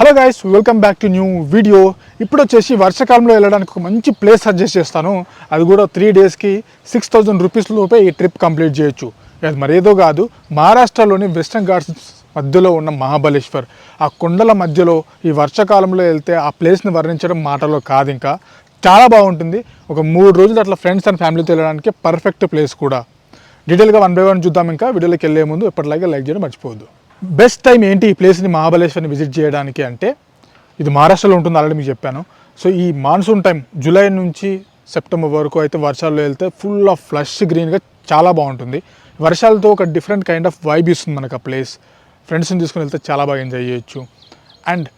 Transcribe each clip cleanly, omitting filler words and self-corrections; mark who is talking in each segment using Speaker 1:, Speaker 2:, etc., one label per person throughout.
Speaker 1: Hello guys, welcome back to new video. ఇప్పుడు వచ్చేసి వర్షాకాలంలో వెళ్ళడానికి ఒక మంచి ప్లేస్ సజెస్ట్ చేస్తాను. అది కూడా 3 డేస్కి 6,000 రూపీస్ లోపే ఈ ట్రిప్ కంప్లీట్ చేయొచ్చు. అది మరేదో కాదు, మహారాష్ట్రలోని వెస్టర్న్ ఘాట్స్ మధ్యలో ఉన్న మహాబలేశ్వర్. ఆ కొండల మధ్యలో ఈ వర్షాకాలంలో వెళ్తే ఆ ప్లేస్ని వర్ణించడం మాటలో కాదు, ఇంకా చాలా బాగుంటుంది. ఒక 3 రోజులు అట్లా ఫ్రెండ్స్ అండ్ ఫ్యామిలీతో వెళ్ళడానికి పర్ఫెక్ట్ ప్లేస్ కూడా. డీటెయిల్గా 1 by 1 చూద్దాం. ఇంకా వీడియోలోకి వెళ్ళే ముందు ఎప్పటిలాగే లైక్ చేయడం మర్చిపోవద్దు. బెస్ట్ టైం ఏంటి ఈ ప్లేస్ని మహాబలేశ్వర్ని విజిట్ చేయడానికి అంటే, ఇది మహారాష్ట్రలో ఉంటుంది, ఆల్రెడీ మీకు చెప్పాను. సో ఈ మాన్సూన్ టైం జూలై నుంచి సెప్టెంబర్ వరకు అయితే వర్షాల్లో వెళ్తే ఫుల్ ఆఫ్ ఫ్లష్ గ్రీన్గా చాలా బాగుంటుంది. వర్షాలతో ఒక డిఫరెంట్ కైండ్ ఆఫ్ వైబ్ ఇస్తుంది మనకు ఆ ప్లేస్. ఫ్రెండ్స్ని తీసుకుని వెళ్తే చాలా బాగా ఎంజాయ్ చేయొచ్చు. అండ్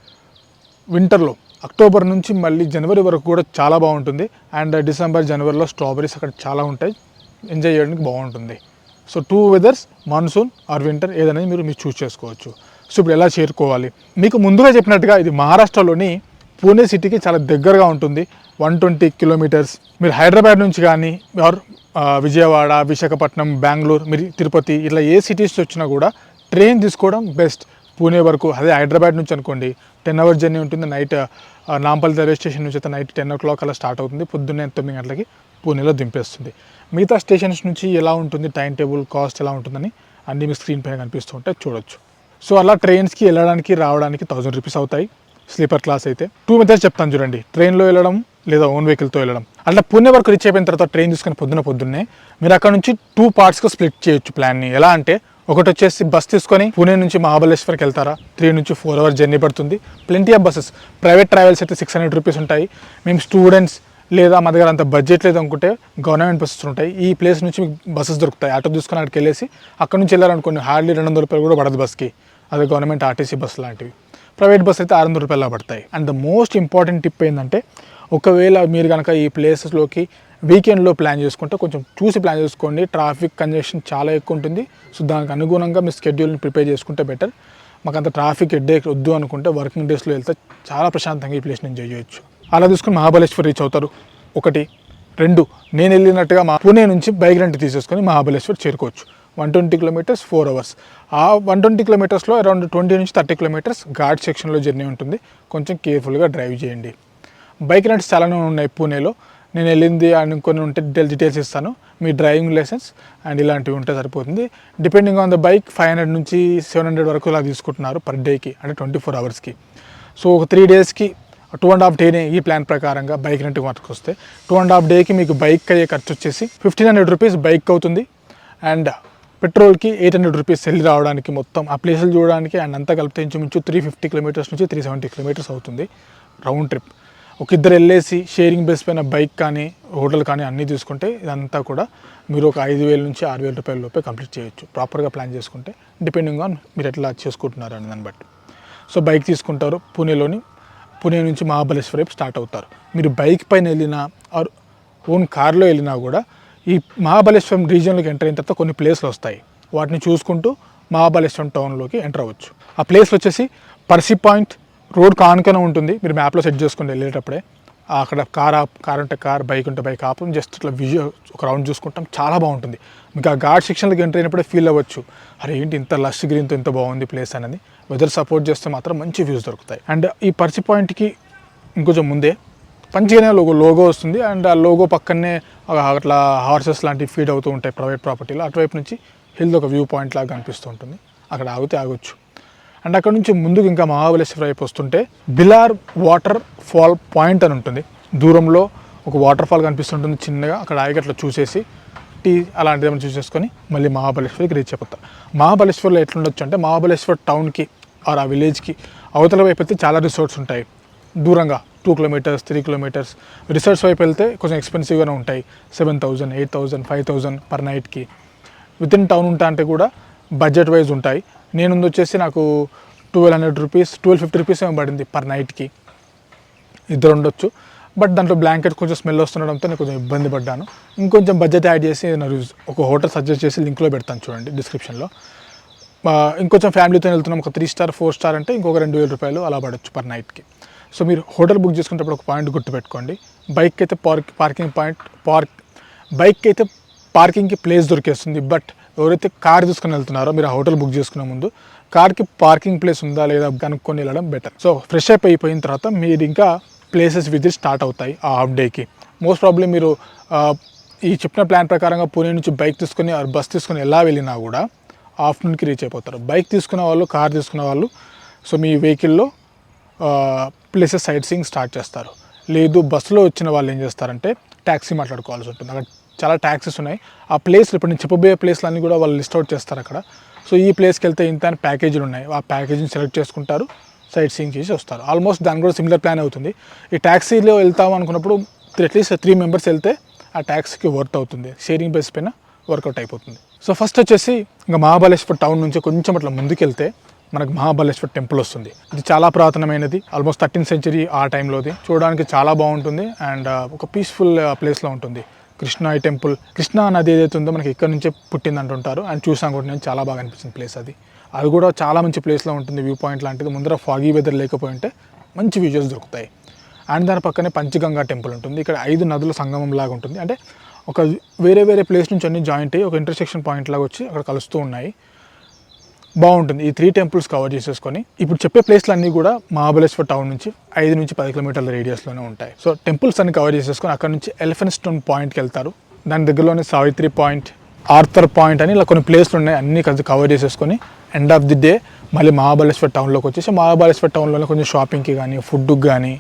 Speaker 1: వింటర్లో అక్టోబర్ నుంచి మళ్ళీ జనవరి వరకు కూడా చాలా బాగుంటుంది. అండ్ డిసెంబర్ జనవరిలో స్ట్రాబెరీస్ అక్కడ చాలా ఉంటాయి, ఎంజాయ్ చేయడానికి బాగుంటుంది. So 2 weathers, monsoon or winter, ఏదనేది మీరు చూస్ చేసుకోవచ్చు. సో ఇప్పుడు ఎలా చేరుకోవాలి, మీకు ముందుగా చెప్పినట్టుగా ఇది మహారాష్ట్రలోని పూణే సిటీకి చాలా దగ్గరగా ఉంటుంది. 120 కిలోమీటర్స్. మీరు హైదరాబాద్ నుంచి కానీ ఆర్ విజయవాడ, విశాఖపట్నం, బెంగళూరు, మీరు తిరుపతి, ఇట్లా ఏ సిటీస్ వచ్చినా కూడా ట్రైన్ తీసుకోవడం బెస్ట్ పూణే వరకు. అదే హైదరాబాద్ నుంచి అనుకోండి 10 hours జర్నీ ఉంటుంది. నైట్ నాంపల్లి రైల్వే స్టేషన్ నుంచి అయితే నైట్ 10 o'clock అలా స్టార్ట్ అవుతుంది. పొద్దున్నే 9 గంటలకి పూణేలో దింపేస్తుంది. మిగతా స్టేషన్స్ నుంచి ఎలా ఉంటుంది, టైం టేబుల్, కాస్ట్ ఎలా ఉంటుందని అన్నీ మీ స్క్రీన్ పైన కనిపిస్తూ ఉంటాయి, చూడొచ్చు. సో అలా ట్రైన్స్కి వెళ్ళడానికి రావడానికి 1000 రూపీస్ అవుతాయి. స్లీపర్ క్లాస్ అయితే 2 మెథడ్స్ చెప్తాను చూడండి, ట్రైన్లో వెళ్ళడం లేదా ఓన్ వెహికల్తో వెళ్ళడం. అట్లా పూణే వరకు రీచ్ అయిపోయిన తర్వాత ట్రైన్ తీసుకుని పొద్దున్నే మీరు అక్కడ నుంచి 2 partsగా స్ప్లిట్ చేయొచ్చు ప్లాన్ని. ఎలా అంటే, ఒకటి వచ్చేసి బస్ తీసుకొని పూణే నుంచి మహాబలేశ్వర్కి వెళ్తారా, 3 నుంచి 4 hours జర్నీ పడుతుంది. Plenty of buses, private travels అయితే 600 రూపీస్ ఉంటాయి. మేము స్టూడెంట్స్ లేదా మా దగ్గర అంత బడ్జెట్ లేదు అనుకుంటే గవర్నమెంట్ బస్సెస్ ఉంటాయి. ఈ ప్లేస్ నుంచి మీకు బస్సెస్ దొరుకుతాయి. ఆటో తీసుకొని అక్కడికి వెళ్ళేసి అక్కడ నుంచి వెళ్ళాలనుకోండి, హార్డ్లీ 200 రూపాయలు కూడా పడదు బస్కి. అదే గవర్నమెంట్ ఆర్టీసీ బస్సు లాంటివి. ప్రైవేట్ బస్ అయితే 600 రూపాయలు పడతాయి. And the most important tip ఏంటంటే, ఒకవేళ మీరు కనుక ఈ ప్లేసెస్లోకి వీకెండ్లో ప్లాన్ చేసుకుంటే కొంచెం చూసి ప్లాన్ చేసుకోండి. ట్రాఫిక్ కంజెషన్ చాలా ఎక్కువ ఉంటుంది. సో దానికి అనుగుణంగా మీ స్కెడ్యూల్ని ప్రిపేర్ చేసుకుంటే బెటర్. మాకు అంత ట్రాఫిక్ హెడ్ఏక్ వద్దు అనుకుంటే వర్కింగ్ డేస్లో వెళ్తే చాలా ప్రశాంతంగా ఈ ప్లేస్ని ఎంజాయ్ చేయొచ్చు. అలా తీసుకుని మహాబలేశ్వర్ రీచ్ అవుతారు. 1, 2 నేను వెళ్ళినట్టుగా మా పూణే నుంచి బైక్ రెంట్ తీసేసుకొని మహాబలేశ్వర్ చేరుకోవచ్చు. 120 kilometers 4 hours. ఆ 120 kilometersలో అరౌండ్ 20 నుంచి 30 kilometers ఘాట్ సెక్షన్లో జర్నీ ఉంటుంది. కొంచెం కేర్ఫుల్గా డ్రైవ్ చేయండి. బైక్ రెంట్స్ చాలానే ఉన్నాయి పూణేలో. నేను వెళ్ళింది అండ్ కొన్ని ఉంటే డీటెయిల్స్ ఇస్తాను. మీ డ్రైవింగ్ లైసెన్స్ అండ్ ఇలాంటివి ఉంటే సరిపోతుంది. డిపెండింగ్ ఆన్ ద బైక్ 500 నుంచి 700 వరకు ఇలా తీసుకుంటున్నారు పర్ డేకి, అంటే 24 hours. సో ఒక 3 daysకి 2.5 day ఈ ప్లాన్ ప్రకారంగా బైక్ రెంట్ వర్క్ వస్తే 2.5 day మీకు బైక్ అయ్యే ఖర్చు వచ్చేసి 1,500 రూపీస్ బైక్ అవుతుంది. అండ్ పెట్రోల్కి 800 రూపీస్ వెళ్ళి రావడానికి, మొత్తం ఆ ప్లేసులు చూడడానికి అండ్ అంతా కలిపితే ఇంచుమించు 350 kilometers నుంచి 370 kilometers అవుతుంది రౌండ్ ట్రిప్. ఒక ఇద్దరు వెళ్ళేసి షేరింగ్ బేస్ పైన బైక్ కానీ హోటల్ కానీ అన్నీ తీసుకుంటే ఇదంతా కూడా మీరు ఒక 5,000 నుంచి 6,000 రూపాయల లోపే కంప్లీట్ చేయొచ్చు, ప్రాపర్గా ప్లాన్ చేసుకుంటే. డిపెండింగ్ ఆన్ మీరు ఎట్లా చేసుకుంటున్నారు అని దాన్ని బట్టి. సో బైక్ తీసుకుంటారు, పూణే నుంచి మహాబలేశ్వర్ వైపు స్టార్ట్ అవుతారు. మీరు బైక్ పైన వెళ్ళినా ఆర్ ఓన్ కార్లో వెళ్ళినా కూడా ఈ మహాబలేశ్వరం రీజియన్లోకి ఎంటర్ అయిన తర్వాత కొన్ని ప్లేస్లు వస్తాయి. వాటిని చూసుకుంటూ మహాబలేశ్వరం టౌన్లోకి ఎంటర్ అవ్వచ్చు. ఆ ప్లేస్లు వచ్చేసి పర్సీ పాయింట్ రోడ్ కానుకనే ఉంటుంది. మీరు మ్యాప్లో సెట్ చేసుకుని వెళ్ళేటప్పుడే అక్కడ కార్ ఉంటే కార్, బైక్ ఉంటే బైక్ ఆపు, జస్ట్ ఇట్లా విజువల్ ఒక రౌండ్ చూసుకుంటాం, చాలా బాగుంటుంది. మీకు ఆ ఘాట్ సెక్షన్లోకి ఎంటర్ అయినప్పుడే ఫీల్ అవ్వచ్చు, అరే ఏంటి ఇంత లష్ గ్రీన్తో ఇంత బాగుంది ప్లేస్ అనేది. వెదర్ సపోర్ట్ చేస్తే మాత్రం మంచి వ్యూస్ దొరుకుతాయి. అండ్ ఈ పర్సీ పాయింట్కి ఇంకొంచెం ముందే పంచిగానే లోగో వస్తుంది. అండ్ ఆ లోగో పక్కనే అట్లా హార్సెస్ లాంటివి ఫీడ్ అవుతూ ఉంటాయి ప్రైవేట్ ప్రాపర్టీలో. అటువైపు నుంచి హిల్ ఒక వ్యూ పాయింట్ లాగా కనిపిస్తూ ఉంటుంది. అక్కడ ఆగొచ్చు. అండ్ అక్కడ నుంచి ముందుకు ఇంకా మహాబలేశ్వర్ వైపు వస్తుంటే బిలార్ వాటర్ ఫాల్ పాయింట్ అని ఉంటుంది. దూరంలో ఒక వాటర్ ఫాల్ కనిపిస్తుంటుంది చిన్నగా. అక్కడ ఆగి అట్లా చూసేసి టీ అలాంటిది ఏమైనా చూసేసుకొని మళ్ళీ మహాబలేశ్వర్కి రీచ్ అయిపోతాం. మహాబలేశ్వర్లో ఎట్లుండొచ్చు అంటే, మహాబలేశ్వర్ టౌన్కి ఆర్ ఆ విలేజ్కి అవతల వైపు అయితే చాలా రిసార్ట్స్ ఉంటాయి దూరంగా, 2 kilometers 3 kilometers. రిసార్ట్స్ వైపు వెళ్తే కొంచెం ఎక్స్పెన్సివ్గానే ఉంటాయి, 7,000 8,000 5,000 పర్ నైట్కి. విత్ ఇన్ టౌన్ ఉంటా అంటే కూడా బడ్జెట్ వైజ్ ఉంటాయి. నేను వచ్చేసి నాకు 1,200 రూపీస్ 1,250 రూపీస్ ఏమో పడింది పర్ నైట్కి. ఇద్దరు ఉండొచ్చు. బట్ దాంట్లో బ్లాంకెట్ కొంచెం స్మెల్ వస్తుండడంతో నేను కొంచెం ఇబ్బంది పడ్డాను. ఇంకొంచెం బడ్జెట్ యాడ్ చేసి ఒక హోటల్ సజెస్ట్ చేసి లింక్లో పెడతాను చూడండి డిస్క్రిప్షన్లో. ఇంకొంచెం ఫ్యామిలీతో వెళ్తున్నాం, ఒక 3 star 4 star అంటే ఇంకొక 2,000 రూపాయలు అలా పడవచ్చు పర్ నైట్కి. సో మీరు హోటల్ బుక్ చేసుకునేటప్పుడు ఒక పాయింట్ గుర్తుపెట్టుకోండి, బైక్ అయితే బైక్ అయితే పార్కింగ్కి ప్లేస్ దొరికేస్తుంది. బట్ ఎవరైతే కార్ తీసుకుని వెళ్తున్నారో మీరు ఆ హోటల్ బుక్ చేసుకునే ముందు కార్కి పార్కింగ్ ప్లేస్ ఉందా లేదా కనుక్కొని వెళ్ళడం బెటర్. సో ఫ్రెష్ అప్ అయిపోయిన తర్వాత మీరు ఇంకా ప్లేసెస్ విజిట్ స్టార్ట్ అవుతాయి ఆ హాఫ్ డేకి. మోస్ట్ ప్రాబ్లీ మీరు ఈ చెప్పిన ప్లాన్ ప్రకారంగా పూణే నుంచి బైక్ తీసుకొని బస్ తీసుకొని ఎలా వెళ్ళినా కూడా ఆఫ్టర్నూన్కి రీచ్ అయిపోతారు. బైక్ తీసుకున్న వాళ్ళు, కార్ తీసుకున్న వాళ్ళు సో మీ వెహికల్లో ప్లేసెస్ సైట్ సీయింగ్ స్టార్ట్ చేస్తారు. లేదు బస్సులో వచ్చిన వాళ్ళు ఏం చేస్తారంటే ట్యాక్సీ మాట్లాడుకోవాల్సి ఉంటుంది. అక్కడ చాలా ట్యాక్సీస్ ఉన్నాయి. ఆ ప్లేస్లు ఇప్పుడు నేను చెప్పబోయే ప్లేస్లు అన్నీ కూడా వాళ్ళు లిస్ట్ అవుట్ చేస్తారు అక్కడ. సో ఈ ప్లేస్కి వెళ్తే ఇంత అని ప్యాకేజీలు ఉన్నాయి. ఆ ప్యాకేజీని సెలెక్ట్ చేసుకుంటారు, సైట్ సీయింగ్ చేసి వస్తారు. ఆల్మోస్ట్ దాని కూడా సిమిలర్ ప్లాన్ అవుతుంది. ఈ ట్యాక్సీలో వెళ్తాం అనుకున్నప్పుడు అట్లీస్ట్ 3 మెంబర్స్ వెళ్తే ఆ ట్యాక్సీకి వర్క్ అవుతుంది. షేరింగ్ బేస్ పైన వర్కౌట్ అయిపోతుంది. సో ఫస్ట్ వచ్చేసి ఇంకా మహాబలేశ్వర్ టౌన్ నుంచి కొంచెం అట్లా ముందుకెళ్తే మనకు మహాబలేశ్వర్ టెంపుల్ వస్తుంది. ఇది చాలా పురాతనమైనది, ఆల్మోస్ట్ 13th century ఆ టైంలోది. చూడడానికి చాలా బాగుంటుంది అండ్ ఒక పీస్ఫుల్ ప్లేస్లో ఉంటుంది. కృష్ణ ఈ టెంపుల్, కృష్ణా నది ఏదైతే ఉందో మనకి ఇక్కడ నుంచే పుట్టింది అంటుంటారు. అండ్ చూసాం కూడా నేను, చాలా బాగా అనిపించింది ప్లేస్ అది. అది కూడా చాలా మంచి ప్లేస్లో ఉంటుంది, వ్యూ పాయింట్ లాంటిది. ముందర ఫాగీ వెదర్ లేకపోయింటే మంచి విజువల్స్ దొరుకుతాయి. అండ్ దాని పక్కనే పంచగంగా టెంపుల్ ఉంటుంది. ఇక్కడ 5 నదుల సంగమం లాగా ఉంటుంది. అంటే ఒక వేరే వేరే ప్లేస్ నుంచి అన్ని జాయింట్ అయ్యి ఒక ఇంటర్సెక్షన్ పాయింట్ లాగా వచ్చి అక్కడ కలుస్తూ ఉన్నాయి. బాగుంటుంది. ఈ 3 టెంపుల్స్ కవర్ చేసేసుకొని ఇప్పుడు చెప్పే ప్లేస్లు అన్నీ కూడా మహాబలేశ్వర్ టౌన్ నుంచి 5 నుంచి 10 కిలోమీటర్ల రేడియస్లోనే ఉంటాయి. సో టెంపుల్స్ అన్ని కవర్ చేసేసుకొని అక్కడ నుంచి ఎలిఫెంట్ స్టోన్ పాయింట్కి వెళ్తారు. దాని దగ్గరలోనే సావిత్రి పాయింట్, ఆర్థర్ పాయింట్ అని ఇలా కొన్ని ప్లేస్లు ఉన్నాయి. అన్నీ కలిసి కవర్ చేసేసుకొని ఎండ్ ఆఫ్ ది డే మళ్ళీ మహాబలేశ్వర్ టౌన్లోకి వచ్చేసి మహాబలేశ్వర్ టౌన్లోనే కొంచెం షాపింగ్కి కానీ ఫుడ్కి కానీ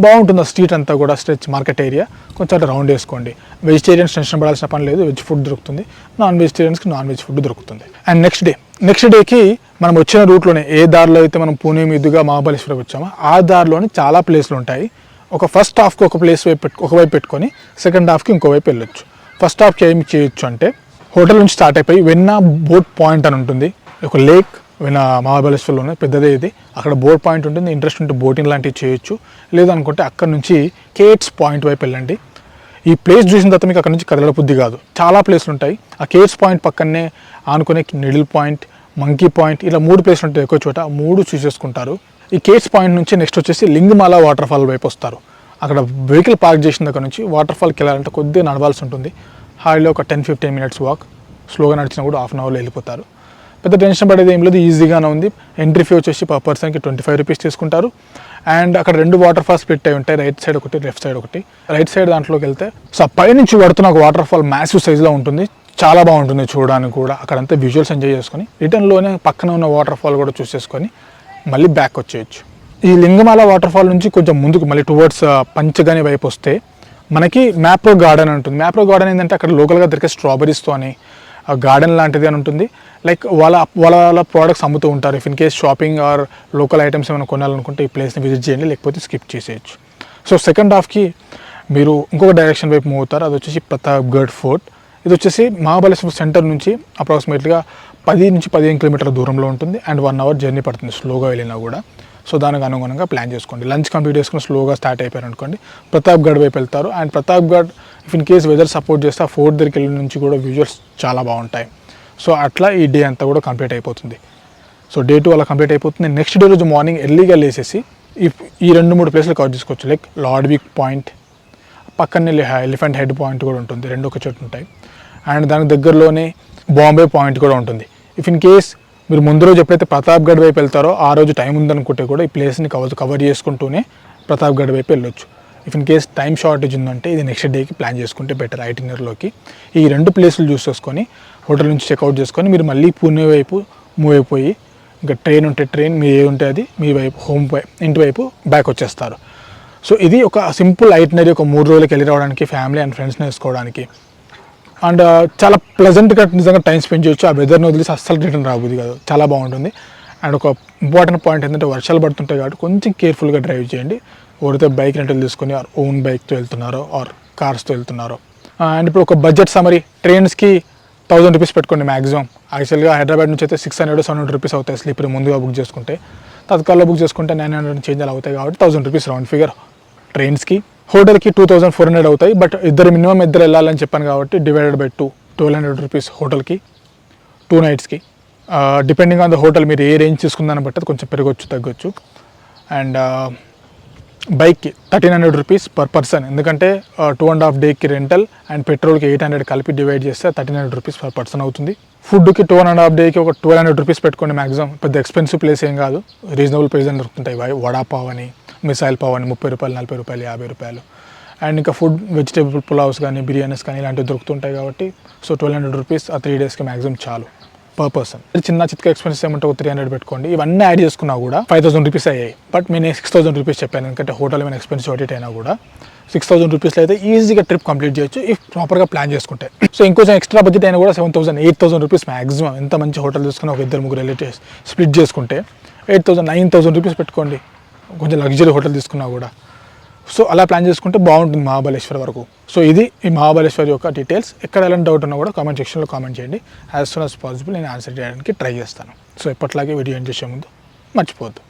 Speaker 1: బాగుంటుంది. ఆ స్ట్రీట్ అంతా కూడా స్ట్రెచ్ మార్కెట్ ఏరియా కొంచెం అట్లా రౌండ్ వేసుకోండి. వెజిటేరియన్స్ టెన్షన్ పడాల్సిన పని లేదు, వెజ్ ఫుడ్ దొరుకుతుంది. నాన్ వెజిటేరియన్స్కి నాన్ వెజ్ ఫుడ్ దొరుకుతుంది. అండ్ నెక్స్ట్ డేకి మనం వచ్చిన రూట్లోనే ఏ దారిలో అయితే మనం పూణే మీదుగా మహాబలేశ్వరం వచ్చామో ఆ దారిలోనే చాలా ప్లేస్లు ఉంటాయి. ఒక ఫస్ట్ హాఫ్కి ఒక ప్లేస్ ఒకవైపు పెట్టుకొని సెకండ్ హాఫ్కి ఇంకోవైపు వెళ్ళొచ్చు. ఫస్ట్ హాఫ్కి ఏం చేయొచ్చు అంటే హోటల్ నుంచి స్టార్ట్ అయిపోయి వెన్నా బోట్ పాయింట్ అని ఉంటుంది. ఒక లేక్ మహాబలేశ్వర్లోనే పెద్దదే ఇది. అక్కడ బోట్ పాయింట్ ఉంటుంది. ఇంట్రెస్ట్ ఉంటే బోటింగ్ లాంటివి చేయొచ్చు. లేదనుకుంటే అక్కడ నుంచి కేట్స్ పాయింట్ వైపు వెళ్ళండి. ఈ ప్లేస్ చూసిన తర్వాత మీకు అక్కడ నుంచి కదలబుద్ధి కాదు. చాలా ప్లేస్లు ఉంటాయి. ఆ కేట్స్ పాయింట్ పక్కనే ఆనుకునే నిడిల్ పాయింట్, మంకీ పాయింట్, ఇలా 3 ప్లేస్లు ఉంటాయి ఎక్కువ చోట. 3 చూసేసుకుంటారు. ఈ కేట్స్ పాయింట్ నుంచి నెక్స్ట్ వచ్చేసి లింగమాల వాటర్ ఫాల్ వైపు వస్తారు. అక్కడ వెహికల్ పార్క్ చేసిన దగ్గర నుంచి వాటర్ ఫాల్కి వెళ్ళాలంటే కొద్దిగా నడవాల్సి ఉంటుంది. హాయిలో ఒక 10-15 minutes వాక్. స్లోగా నడిచినా కూడా 1/2 hourలో వెళ్ళిపోతారు. పెద్ద టెన్షన్ పడేది ఏం లేదు, ఈజీగానే ఉంది. ఎంట్రీ ఫీ వచ్చేసి పర్ పర్సన్కి 25 rupees తీసుకుంటారు. అండ్ అక్కడ 2 వాటర్ ఫాల్స్ స్ప్లిట్ అయి ఉంటాయి, రైట్ సైడ్ ఒకటి, లెఫ్ట్ సైడ్ ఒకటి. రైట్ సైడ్ దాంట్లోకి వెళ్తే సో పై నుంచి పడుతున్న ఒక వాటర్ ఫాల్ మ్యాసివ్ సైజ్లో ఉంటుంది. చాలా బాగుంటుంది చూడడానికి కూడా. అక్కడంతా విజువల్స్ ఎంజాయ్ చేసుకొని రిటర్న్లోనే పక్కన ఉన్న వాటర్ ఫాల్ కూడా చూసేసుకొని మళ్ళీ బ్యాక్ వచ్చేయచ్చు. ఈ లింగమాల వాటర్ ఫాల్ నుంచి కొంచెం ముందుకు మళ్ళీ టువర్డ్స్ పంచగని వైపు వస్తే మనకి మ్యాప్రో గార్డెన్ ఉంటుంది. మ్యాప్రో గార్డెన్ ఏంటంటే అక్కడ లోకల్గా దొరికే స్ట్రాబెరీస్తో అని గార్డెన్ లాంటిది అని ఉంటుంది. లైక్ వాళ్ళ ప్రోడక్ట్స్ అమ్ముతూ ఉంటారు. If in case shopping or local items ఏమైనా కొనాలనుకుంటే ఈ ప్లేస్ని విజిట్ చేయండి, లేకపోతే స్కిప్ చేసేయచ్చు. సో సెకండ్ హాఫ్కి మీరు ఇంకొక డైరెక్షన్ వైపు మూవ్ అవుతారు. అది వచ్చేసి ప్రతాప్గఢ్ ఫోర్ట్. ఇది వచ్చేసి మహాబలేశ్వర్ సెంటర్ నుంచి అప్రాక్సిమేట్గా 10 నుంచి 15 కిలోమీటర్ల దూరంలో ఉంటుంది. అండ్ 1 hour జర్నీ పడుతుంది స్లోగా వెళ్ళినా కూడా. సో దానికి అనుగుణంగా ప్లాన్ చేసుకోండి. లంచ్ కంప్లీట్ చేసుకుని స్లోగా స్టార్ట్ అయిపోయారు అనుకోండి, ప్రతాప్గఢ్ వైపు వెళ్తారు. And Pratapgarh if in case weather support చేస్తే ఆ ఫోర్ట్ దగ్గరికి వెళ్ళిన నుంచి కూడా విజువల్స్ చాలా బాగుంటాయి. సో అట్లా ఈ డే అంతా కూడా కంప్లీట్ అయిపోతుంది. సో డే 2 అలా కంప్లీట్ అయిపోతుంది. నెక్స్ట్ డే రోజు మార్నింగ్ ఎర్లీగా లేసేసి ఈ 2-3 ప్లేస్లు కవర్ చేసుకోవచ్చు. లైక్ లార్డ్విక్ పాయింట్, పక్కనే ఎలిఫెంట్ హెడ్ పాయింట్ కూడా ఉంటుంది. 2 ఒక చోటు ఉంటాయి. అండ్ దానికి దగ్గరలోనే బాంబే పాయింట్ కూడా ఉంటుంది. ఇఫ్ ఇన్ కేస్ మీరు ముందు రోజు ఎప్పుడైతే ప్రతాప్గఢ్ వైపు వెళ్తారో ఆ రోజు టైం ఉందనుకుంటే కూడా ఈ ప్లేస్ని కవర్ చేసుకుంటూనే ప్రతాప్గఢ్ వైపు వెళ్ళొచ్చు. If in case time shortage ఉందంటే ఇది నెక్స్ట్ డేకి ప్లాన్ చేసుకుంటే బెటర్. ఐటినరీలోకి ఈ 2 ప్లేసులు చూసేసుకొని హోటల్ నుంచి చెక్అవుట్ చేసుకొని మీరు మళ్ళీ పూణే వైపు మూవ్ అయిపోయి ఇంకా ట్రైన్ ఉంటే ట్రైన్, మీ ఏ ఉంటే అది మీ వైపు ఇంటి వైపు బ్యాక్ వచ్చేస్తారు. సో ఇది ఒక సింపుల్ ఐటినరీ. ఒక 3 రోజులకి వెళ్ళి రావడానికి, ఫ్యామిలీ అండ్ ఫ్రెండ్స్ని వేసుకోవడానికి. అండ్ చాలా ప్లెజెంట్గా నిజంగా టైం స్పెండ్ చేయొచ్చు. ఆ వెదర్ని వదిలేసి అస్సలు రిటర్న్ రాబోద్ది కాదు, చాలా బాగుంటుంది. అండ్ ఒక ఇంపార్టెంట్ పాయింట్ ఏంటంటే వర్షాలు పడుతుంటాయి కాబట్టి కొంచెం కేర్ఫుల్గా డ్రైవ్ చేయండి. ఎవరైతే బైక్ రెంటల్ తీసుకొని ఓన్ బైక్తో వెళ్తున్నారో ఆర్ కార్స్తో వెళ్తున్నారో. అండ్ ఇప్పుడు ఒక బడ్జెట్ సమరీ, ట్రైన్స్కి 1000 rupees పెట్టుకోండి మ్యాక్సిమం. యాక్చువల్గా హైదరాబాద్ నుంచి అయితే 600-700 rupees అవుతాయి స్లీపర్ ముందుగా బుక్ చేసుకుంటే. తత్కాల్లో బుక్ చేసుకుంటే 900 చేంజ్ అలా అవుతాయి కాబట్టి 1000 rupees రౌండ్ ఫిగర్ ట్రైన్స్కి. హోటల్కి 2400 అవుతాయి. బట్ మినిమం ఇద్దరు వెళ్ళాలని చెప్పాను కాబట్టి డివైడెడ్ బై 2, 1200 rupees హోటల్కి 2 nights. Depending on the hotel మీరు ఏ రేంజ్ తీసుకుందాన్ని బట్టి అది కొంచెం పెరగచ్చు తగ్గొచ్చు. అండ్ బైక్కి 1300 రూపీస్ పర్ పర్సన్, ఎందుకంటే 2.5 డేకి రెంటల్ అండ్ పెట్రోల్కి 800 కలిపి డివైడ్ చేస్తే 1300 రూపీస్ పర్ పర్సన్ అవుతుంది. ఫుడ్కి 2.5 డేకి ఒక 1200 రూపీస్ పెట్టుకోండి మ్యాక్సిమం. పెద్ద ఎక్స్పెన్సివ్ ప్లేస్ ఏం కాదు, రీజనబుల్ ప్రైస్ అని దొరుకుతుంటాయి. వడాపావ్ అని, మిసైల్ పావ్ అని 30 రూపాయలు, 40 రూపాయలు, 50 రూపాయలు. అండ్ ఇంకా ఫుడ్ వెజిటేబుల్ పులావ్స్ కానీ, బిర్యానీస్ కానీ ఇలాంటివి దొరుకుతుంటాయి కాబట్టి సో 1200 రూపీస్ ఆ 3 డేస్కి మ్యాక్సిమం చాలు పర్ పర్సన్. చిన్న చిత్క ఎక్స్పెన్సెస్ ఏమంటే ఒక 300 పెట్టుకోండి. ఇవన్నీ యాడ్ చేసుకున్నా కూడా 5000 రూపీస్ అయ్యాయి. బట్ నేను 6000 రూపీస్ చెప్పాను, ఎందుకంటే హోటల్ ఏమైనా ఎక్స్పెన్సివ్ అటు అయినా కూడా 6000 రూపీస్లో అయితే ఈజీగా ట్రిప్ కంప్లీట్ చేయొచ్చు ఇఫ్ ప్రాపర్గా ప్లాన్ చేసుకుంటే. సో ఇంకొంచెం ఎక్స్ట్రా బడ్జెట్ అయినా కూడా 7000, 8000 రూపీస్ మ్యాక్సిమం. ఎంత మంచి హోటల్ తీసుకుని ఒక 2-3 రిలేటివ్స్ స్ప్లిట్ చేసుకుంటే 8000, 9000 రూపీస్ పెట్టుకోండి కొంచెం లగ్జరీ హోటల్ తీసుకున్నా కూడా. సో అలా ప్లాన్ చేసుకుంటే బాగుంటుంది మహాబలేశ్వర్ వరకు. సో ఇది ఈ మహాబలేశ్వర్ యొక్క డీటెయిల్స్. ఎక్కడ ఎలాంటి డౌట్ ఉన్నా కూడా కామెంట్ సెక్షన్లో కామెంట్ చేయండి. యాజ్ సూన్ యాజ్ పాసిబుల్ నేను ఆన్సర్ చేయడానికి ట్రై చేస్తాను. సో ఎప్పట్లాగే వీడియో ఎండ్ చేసే ముందు మర్చిపోవద్దు,